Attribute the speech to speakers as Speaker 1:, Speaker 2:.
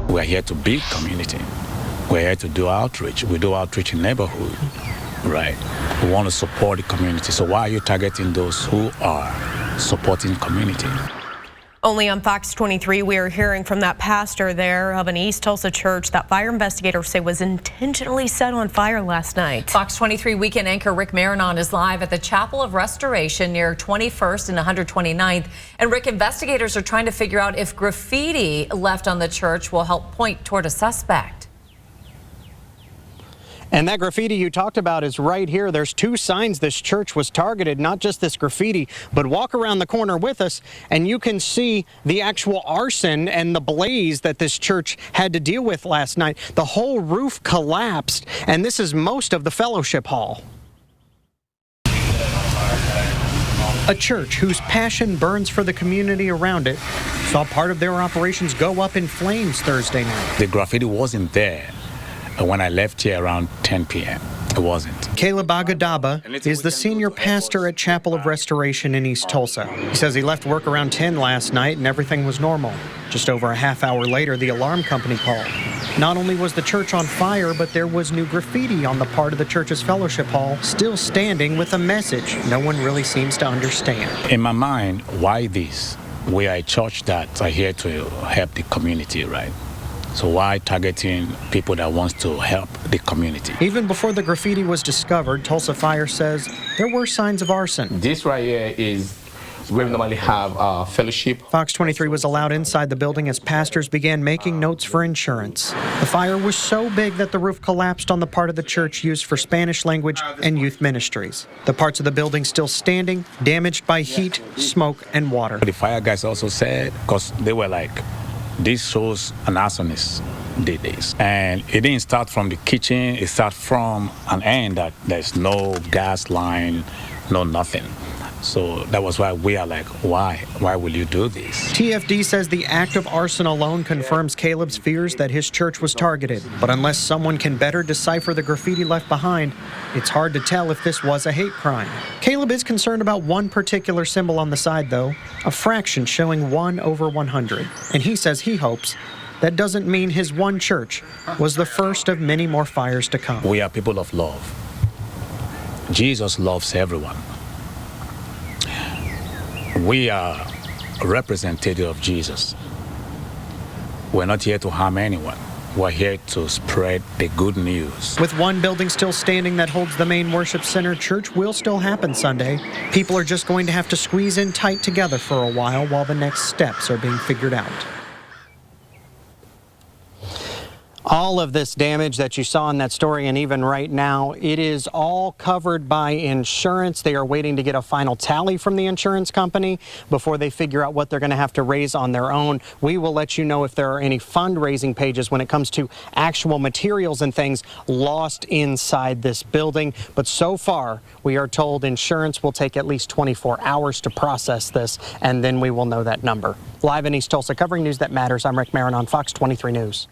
Speaker 1: We're here to build community. We're here to do outreach. We do outreach in neighborhood, right? We want to support the community. So why are you targeting those who are supporting community?
Speaker 2: Only on Fox 23, we are hearing from that pastor there of an East Tulsa church that fire investigators say was intentionally set on fire last night.
Speaker 3: Fox 23 weekend anchor Rick Marinon is live at the Chapel of Restoration near 21st and 129th. And Rick, investigators are trying to figure out if graffiti left on the church will help point toward a suspect.
Speaker 4: And that graffiti you talked about is right here. There's two signs this church was targeted, not just this graffiti, but walk around the corner with us and you can see the actual arson and the blaze that this church had to deal with last night. The whole roof collapsed, and this is most of the fellowship hall. A church whose passion burns for the community around it saw part of their operations go up in flames Thursday night.
Speaker 1: The graffiti wasn't there when I left here around 10 p.m. It wasn't.
Speaker 4: Caleb Agadaba is the senior pastor at Chapel of Restoration in East Tulsa. He says he left work around 10 last night and everything was normal. Just over a half hour later, the alarm company called. Not only was the church on fire, but there was new graffiti on the part of the church's fellowship hall, still standing with a message no one really seems to understand.
Speaker 1: In my mind, why this? We are a church that are here to help the community, right? So why targeting people that wants to help the community?
Speaker 4: Even before the graffiti was discovered, Tulsa Fire says there were signs of arson.
Speaker 5: This right here is where we normally have fellowship.
Speaker 4: Fox 23 was allowed inside the building as pastors began making notes for insurance. The fire was so big that the roof collapsed on the part of the church used for Spanish language and youth ministries. The parts of the building still standing, damaged by heat, smoke, and water.
Speaker 1: The fire guys also said, because they were like, this shows an arsonist did this. And it didn't start from the kitchen, it started from an end that there's no gas line, no nothing. So that was why we are like, why will you do this?
Speaker 4: TFD says the act of arson alone confirms Caleb's fears that his church was targeted. But unless someone can better decipher the graffiti left behind, it's hard to tell if this was a hate crime. Caleb is concerned about one particular symbol on the side, though, a fraction showing 1/100. And he says he hopes that doesn't mean his one church was the first of many more fires to come.
Speaker 1: We are people of love. Jesus loves everyone. We are a representative of Jesus. We're not here to harm anyone. We're here to spread the good news.
Speaker 4: With one building still standing that holds the main worship center, church will still happen Sunday. People are just going to have to squeeze in tight together for a while the next steps are being figured out. All of this damage that you saw in that story, and even right now, it is all covered by insurance. They are waiting to get a final tally from the insurance company before they figure out what they're going to have to raise on their own. We will let you know if there are any fundraising pages when it comes to actual materials and things lost inside this building. But so far, we are told insurance will take at least 24 hours to process this, and then we will know that number. Live in East Tulsa, covering news that matters, I'm Rick Marinon, Fox 23 News.